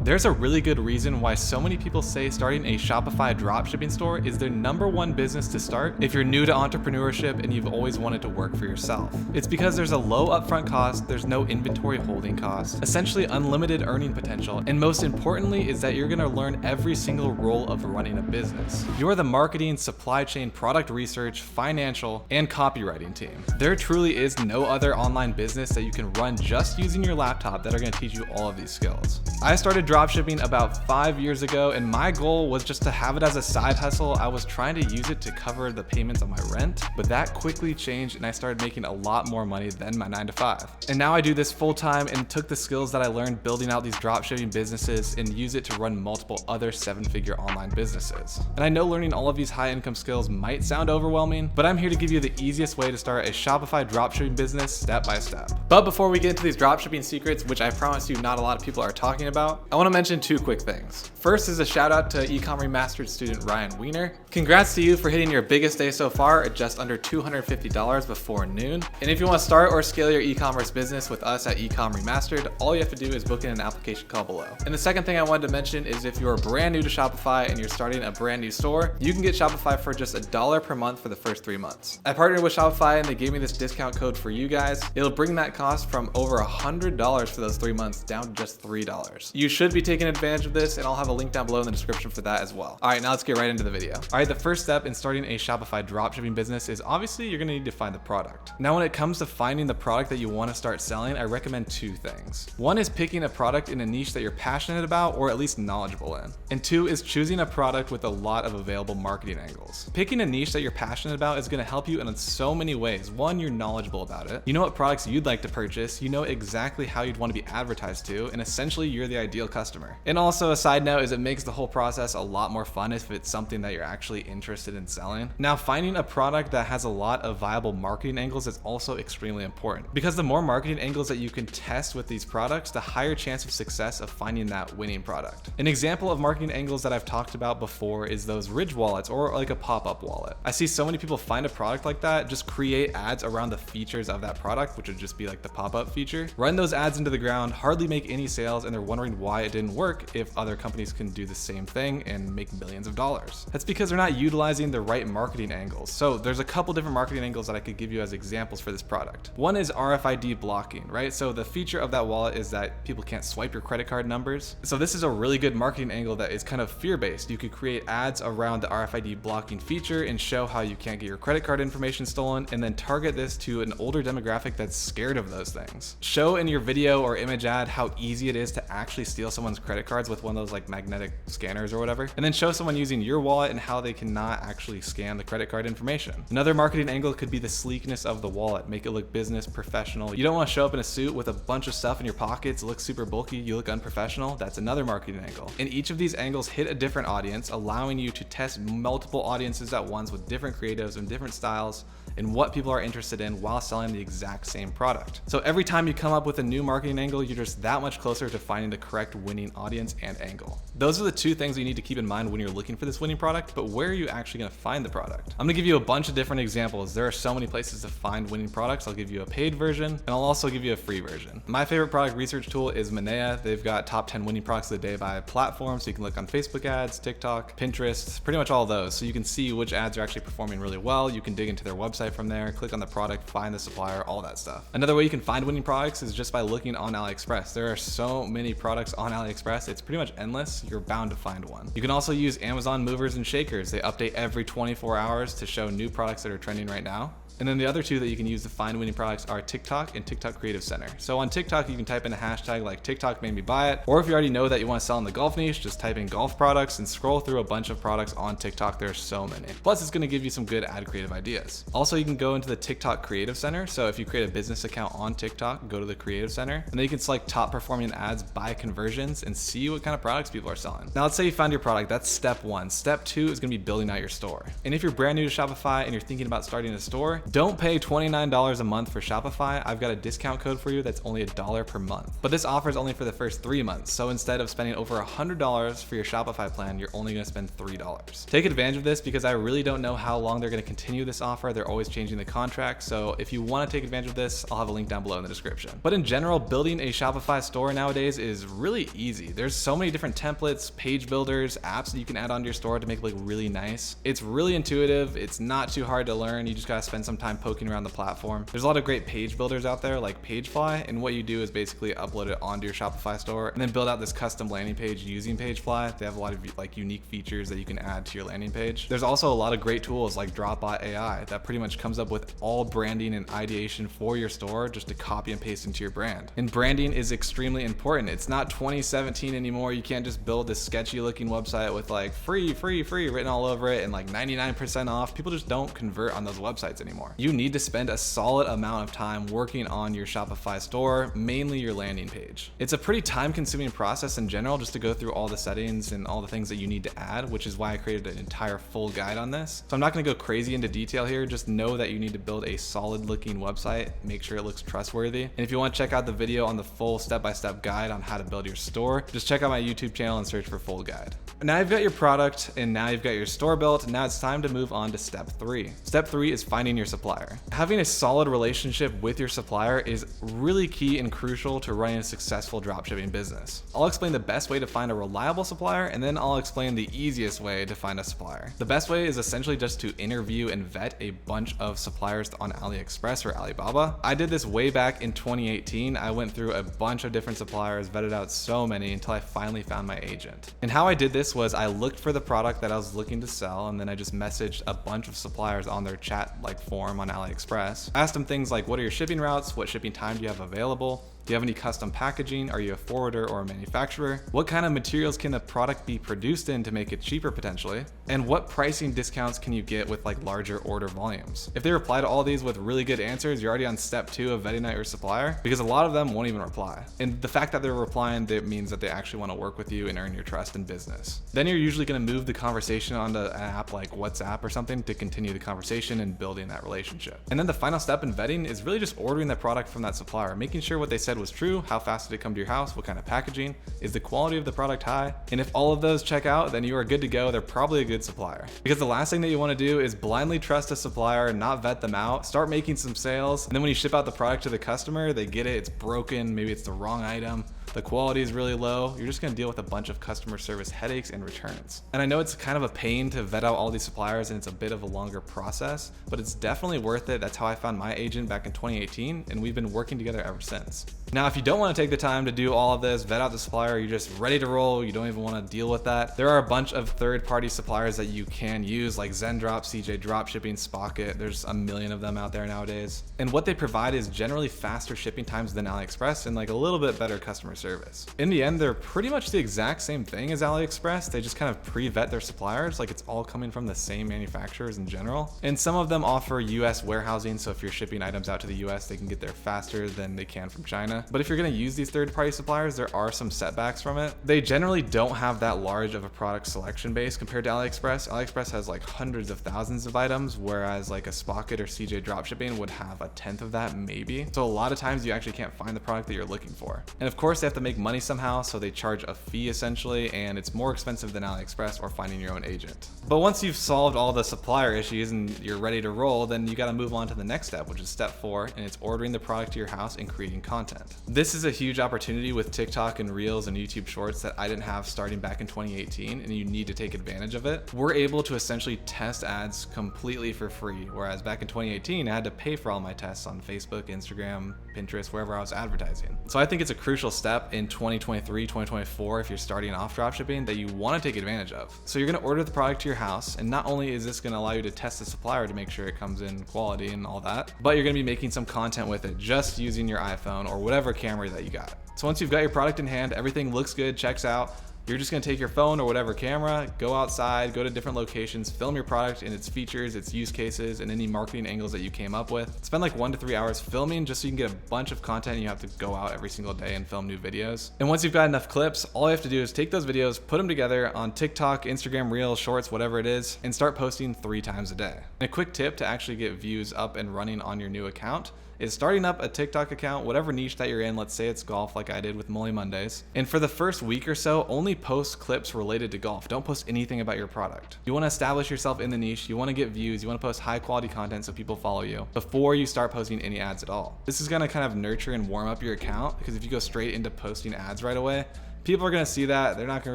There's a really good reason why so many people say starting a Shopify dropshipping store is their #1 business to start if you're new to entrepreneurship and you've always wanted to work for yourself. It's because there's a low upfront cost, there's no inventory holding cost, essentially unlimited earning potential, and most importantly is that you're going to learn every single role of running a business. You're the marketing, supply chain, product research, financial, and copywriting team. There truly is no other online business that you can run just using your laptop that are going to teach you all of these skills. I started dropshipping about 5 years ago, and my goal was just to have it as a side hustle. I was trying to use it to cover the payments on my rent, but that quickly changed and I started making a lot more money than my 9 to 5. And now I do this full time and took the skills that I learned building out these dropshipping businesses and use it to run multiple other 7-figure online businesses. And I know learning all of these high income skills might sound overwhelming, but I'm here to give you the easiest way to start a Shopify dropshipping business step by step. But before we get into these dropshipping secrets, which I promise you not a lot of people are talking about, I want to mention 2 quick things. First is a shout out to Ecom Remastered student Ryan Wiener. Congrats to you for hitting your biggest day so far at just under $250 before noon. And if you want to start or scale your e-commerce business with us at Ecom Remastered, all you have to do is book in an application call below. And the second thing I wanted to mention is if you're brand new to Shopify and you're starting a brand new store, you can get Shopify for just $1 per month for the first 3 months. I partnered with Shopify and they gave me this discount code for you guys. It'll bring that cost from over $100 for those 3 months down to just $3. You should be taking advantage of this, and I'll have a link down below in the description for that as well. All right, now let's get right into the video. All right, the first step in starting a Shopify dropshipping business is obviously you're gonna need to find the product. Now, when it comes to finding the product that you want to start selling, I recommend 2 things. One is picking a product in a niche that you're passionate about or at least knowledgeable in. And 2 is choosing a product with a lot of available marketing angles. Picking a niche that you're passionate about is gonna help you in so many ways. One, you're knowledgeable about it. You know what products you'd like to purchase, you know exactly how you'd want to be advertised to, and essentially you're the ideal customer. And also a side note is it makes the whole process a lot more fun if it's something that you're actually interested in selling. Now, finding a product that has a lot of viable marketing angles is also extremely important, because the more marketing angles that you can test with these products, the higher chance of success of finding that winning product. An example of marketing angles that I've talked about before is those Ridge wallets or like a pop-up wallet. I see so many people find a product like that, just create ads around the features of that product, which would just be like the pop-up feature, run those ads into the ground, hardly make any sales, and they're wondering why it didn't work if other companies can do the same thing and make millions of dollars. That's because they're not utilizing the right marketing angles. So there's a couple different marketing angles that I could give you as examples for this product. One is RFID blocking, right? So the feature of that wallet is that people can't swipe your credit card numbers. So this is a really good marketing angle that is kind of fear-based. You could create ads around the RFID blocking feature and show how you can't get your credit card information stolen, and then target this to an older demographic that's scared of those things. Show in your video or image ad how easy it is to actually steal someone's credit cards with one of those like magnetic scanners or whatever, and then show someone using your wallet and how they cannot actually scan the credit card information. Another marketing angle could be the sleekness of the wallet. Make it look business professional. You don't want to show up in a suit with a bunch of stuff in your pockets, look super bulky, you look unprofessional. That's another marketing angle. And each of these angles hit a different audience, allowing you to test multiple audiences at once with different creatives and different styles and what people are interested in while selling the exact same product. So every time you come up with a new marketing angle, you're just that much closer to finding the correct winning audience and angle. Those are the 2 things you need to keep in mind when you're looking for this winning product, but where are you actually gonna find the product? I'm gonna give you a bunch of different examples. There are so many places to find winning products. I'll give you a paid version, and I'll also give you a free version. My favorite product research tool is Manea. They've got top 10 winning products of the day by platform, so you can look on Facebook ads, TikTok, Pinterest, pretty much all of those. So you can see which ads are actually performing really well. You can dig into their website from there, click on the product, find the supplier, all that stuff. Another way you can find winning products is just by looking on AliExpress. There are so many products on AliExpress, it's pretty much endless. You're bound to find one. You can also use Amazon movers and shakers. They update every 24 hours to show new products that are trending right now. And then the other 2 that you can use to find winning products are TikTok and TikTok Creative Center. So on TikTok, you can type in a hashtag like TikTok made me buy it. Or if you already know that you want to sell in the golf niche, just type in golf products and scroll through a bunch of products on TikTok. There's so many. Plus, it's going to give you some good ad creative ideas. Also, you can go into the TikTok Creative Center. So if you create a business account on TikTok, go to the Creative Center, and then you can select top performing ads by conversions and see what kind of products people are selling. Now, let's say you found your product. That's step 1. Step 2 is going to be building out your store. And if you're brand new to Shopify and you're thinking about starting a store, Don't pay $29 a month for Shopify. I've got a discount code for you that's only $1 per month. But this offer is only for the first 3 months. So instead of spending over $100 for your Shopify plan, you're only gonna spend $3. Take advantage of this because I really don't know how long they're gonna continue this offer. They're always changing the contract. So if you wanna take advantage of this, I'll have a link down below in the description. But in general, building a Shopify store nowadays is really easy. There's so many different templates, page builders, apps that you can add onto your store to make it look really nice. It's really intuitive. It's not too hard to learn. You just gotta spend some time poking around the platform. There's a lot of great page builders out there like Pagefly, and what you do is basically upload it onto your Shopify store and then build out this custom landing page using Pagefly. They have a lot of like unique features that you can add to your landing page. There's also a lot of great tools like Dropbotai that pretty much comes up with all branding and ideation for your store just to copy and paste into your brand. And branding is extremely important. It's not 2017 anymore. You can't just build this sketchy looking website with like free written all over it and like 99% off. People just don't convert on those websites anymore. You need to spend a solid amount of time working on your Shopify store, mainly your landing page. It's a pretty time consuming process in general just to go through all the settings and all the things that you need to add, which is why I created an entire full guide on this. So I'm not gonna go crazy into detail here. Just know that you need to build a solid looking website, make sure it looks trustworthy. And if you want to check out the video on the full step-by-step guide on how to build your store, just check out my YouTube channel and search for full guide. Now you've got your product and now you've got your store built. Now it's time to move on to step 3. Step 3 is finding your supplier. Having a solid relationship with your supplier is really key and crucial to running a successful dropshipping business. I'll explain the best way to find a reliable supplier, and then I'll explain the easiest way to find a supplier. The best way is essentially just to interview and vet a bunch of suppliers on AliExpress or Alibaba. I did this way back in 2018. I went through a bunch of different suppliers, vetted out so many until I finally found my agent. And how I did this was I looked for the product that I was looking to sell, and then I just messaged a bunch of suppliers on their chat like forum on AliExpress. I asked them things like, what are your shipping routes? What shipping time do you have available? Do you have any custom packaging? Are you a forwarder or a manufacturer? What kind of materials can the product be produced in to make it cheaper potentially? And what pricing discounts can you get with like larger order volumes? If they reply to all these with really good answers, you're already on step 2 of vetting out your supplier, because a lot of them won't even reply. And the fact that they're replying, that means that they actually want to work with you and earn your trust in business. Then you're usually going to move the conversation onto an app like WhatsApp or something to continue the conversation and building that relationship. And then the final step in vetting is really just ordering the product from that supplier, making sure what they said was true. How fast did it come to your house? What kind of packaging? Is the quality of the product high? And if all of those check out, then you are good to go. They're probably a good supplier. Because the last thing that you want to do is blindly trust a supplier and not vet them out, start making some sales, and then when you ship out the product to the customer, they get it, it's broken, maybe it's the wrong item, the quality is really low, you're just going to deal with a bunch of customer service headaches and returns. And I know it's kind of a pain to vet out all these suppliers and it's a bit of a longer process, but it's definitely worth it. That's how I found my agent back in 2018, and we've been working together ever since. Now, if you don't want to take the time to do all of this, vet out the supplier, you're just ready to roll, you don't even want to deal with that, there are a bunch of third-party suppliers that you can use like Zendrop, CJ Dropshipping, Spocket. There's a million of them out there nowadays. And what they provide is generally faster shipping times than AliExpress and like a little bit better customer service. In the end, they're pretty much the exact same thing as AliExpress. They just kind of pre-vet their suppliers, like it's all coming from the same manufacturers in general. And some of them offer US warehousing, so if you're shipping items out to the US, they can get there faster than they can from China. But if you're going to use these third-party suppliers, there are some setbacks from it. They generally don't have that large of a product selection base compared to AliExpress. AliExpress has like hundreds of thousands of items, whereas like a Spocket or CJ Dropshipping would have a tenth of that maybe. So a lot of times you actually can't find the product that you're looking for. And of course they have to make money somehow, so they charge a fee essentially, and it's more expensive than AliExpress or finding your own agent. But once you've solved all the supplier issues and you're ready to roll, then you got to move on to the next step, which is step 4, and it's ordering the product to your house and creating content. This is a huge opportunity with TikTok and Reels and YouTube Shorts that I didn't have starting back in 2018, and you need to take advantage of it. We're able to essentially test ads completely for free, whereas back in 2018, I had to pay for all my tests on Facebook, Instagram, Pinterest, wherever I was advertising. So I think it's a crucial step in 2023, 2024, if you're starting off dropshipping, that you want to take advantage of. So you're going to order the product to your house, and not only is this going to allow you to test the supplier to make sure it comes in quality and all that, but you're going to be making some content with it just using your iPhone or whatever camera that you got. So once you've got your product in hand, everything looks good, checks out, You're just gonna take your phone or whatever camera, go outside, go to different locations, film your product and its features, its use cases, and any marketing angles that you came up with. Spend like 1 to 3 hours filming just so you can get a bunch of content and you have to go out every single day and film new videos. And once you've got enough clips, all you have to do is take those videos, put them together on TikTok, Instagram Reels, Shorts, whatever it is, and start posting 3 times a day. And a quick tip to actually get views up and running on your new account is starting up a TikTok account, whatever niche that you're in. Let's say it's golf, like I did with Molly Mondays. And for the first week or so, only post clips related to golf. Don't post anything about your product. You want to establish yourself in the niche. You want to get views. You want to post high quality content so people follow you before you start posting any ads at all. This is going to kind of nurture and warm up your account, because if you go straight into posting ads right away, people are gonna see that, they're not gonna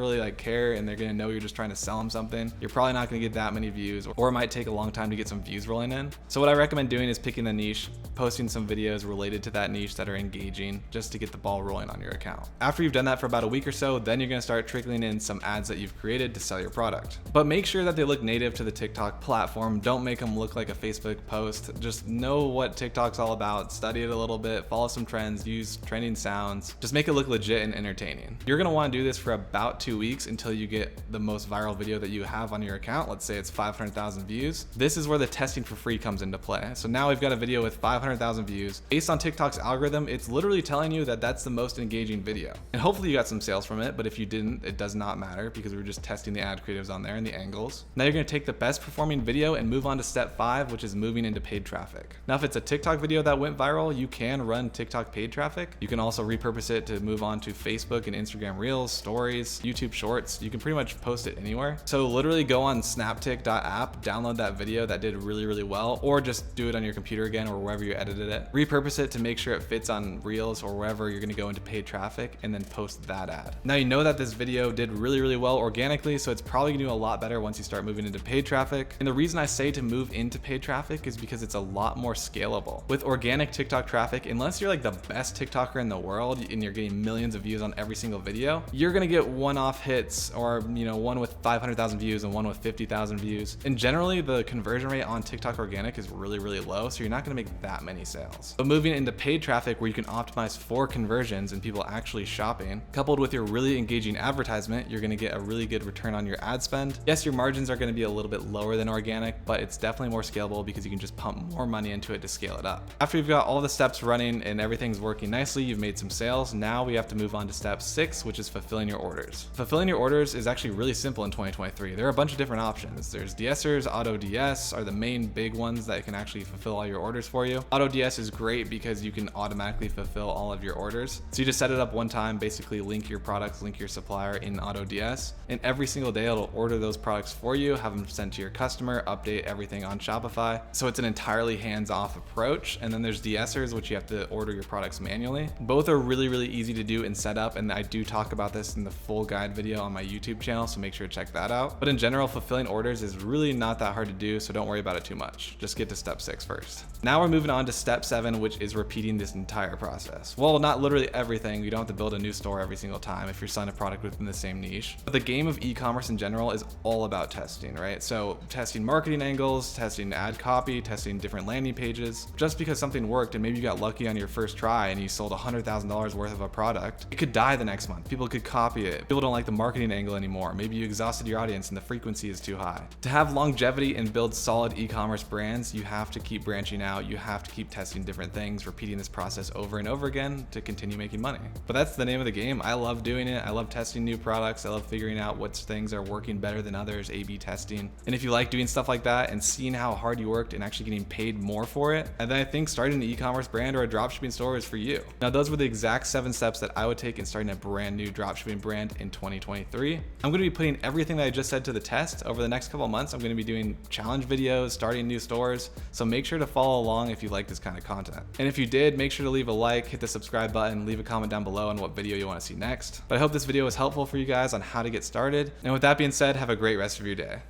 really like care, and they're gonna know you're just trying to sell them something. You're probably not gonna get that many views, or it might take a long time to get some views rolling in. So what I recommend doing is picking the niche, posting some videos related to that niche that are engaging, just to get the ball rolling on your account. After you've done that for about a week or so, then you're gonna start trickling in some ads that you've created to sell your product. But make sure that they look native to the TikTok platform. Don't make them look like a Facebook post. Just know what TikTok's all about, study it a little bit, follow some trends, use trending sounds. Just make it look legit and entertaining. You're gonna want to do this for about 2 weeks until you get the most viral video that you have on your account. Let's say it's 500,000 views. This is where the testing for free comes into play. So now we've got a video with 500,000 views. Based on TikTok's algorithm, it's literally telling you that that's the most engaging video. And hopefully you got some sales from it, but if you didn't, it does not matter, because we're just testing the ad creatives on there and the angles. Now you're going to take the best performing video and move on to step 5, which is moving into paid traffic. Now if it's a TikTok video that went viral, you can run TikTok paid traffic. You can also repurpose it to move on to Facebook and Instagram Reels, Stories, YouTube Shorts. You can pretty much post it anywhere. So literally go on snaptik.app, download that video that did really, really well, or just do it on your computer again or wherever you edited it. Repurpose it to make sure it fits on Reels or wherever you're gonna go into paid traffic, and then post that ad. Now you know that this video did really, really well organically, so it's probably gonna do a lot better once you start moving into paid traffic. And the reason I say to move into paid traffic is because it's a lot more scalable. With organic TikTok traffic, unless you're like the best TikToker in the world and you're getting millions of views on every single video, you're gonna get one-off hits, or one with 500,000 views and one with 50,000 views. And generally the conversion rate on TikTok organic is really, really low, so you're not gonna make that many sales. But moving into paid traffic, where you can optimize for conversions and people actually shopping, coupled with your really engaging advertisement, you're gonna get a really good return on your ad spend. Yes, your margins are gonna be a little bit lower than organic, but it's definitely more scalable because you can just pump more money into it to scale it up. After you've got all the steps running and everything's working nicely, you've made some sales, now we have to move on to step 6, which is fulfilling your orders. Fulfilling your orders is actually really simple in 2023. There are a bunch of different options. There's DSers, Auto DS are the main big ones that can actually fulfill all your orders for you. Auto DS is great because you can automatically fulfill all of your orders. So you just set it up one time, basically link your products, link your supplier in Auto DS, and every single day it'll order those products for you, have them sent to your customer, update everything on Shopify. So it's an entirely hands-off approach. And then there's DSers, which you have to order your products manually. Both are really, really easy to do and set up, and I do talk about this in the full guide video on my YouTube channel, so make sure to check that out. But in general, fulfilling orders is really not that hard to do, so don't worry about it too much. Just get to step 6 first. Now we're moving on to step 7, which is repeating this entire process. Well, not literally everything. You don't have to build a new store every single time if you're selling a product within the same niche. But the game of e-commerce in general is all about testing, right? So testing marketing angles, testing ad copy, testing different landing pages. Just because something worked and maybe you got lucky on your first try and you sold $100,000 worth of a product, it could die the next month. People could copy it. People don't like the marketing angle anymore. Maybe you exhausted your audience and the frequency is too high. To have longevity and build solid e-commerce brands, you have to keep branching out. You have to keep testing different things, repeating this process over and over again to continue making money. But that's the name of the game. I love doing it. I love testing new products. I love figuring out what things are working better than others, A/B testing. And if you like doing stuff like that and seeing how hard you worked and actually getting paid more for it, and then I think starting an e-commerce brand or a dropshipping store is for you. Now, those were the exact 7 steps that I would take in starting a brand new dropshipping brand in 2023. I'm going to be putting everything that I just said to the test. Over the next couple of months, I'm going to be doing challenge videos, starting new stores. So make sure to follow along if you like this kind of content. And if you did, make sure to leave a like, hit the subscribe button, leave a comment down below on what video you want to see next. But I hope this video was helpful for you guys on how to get started. And with that being said, have a great rest of your day.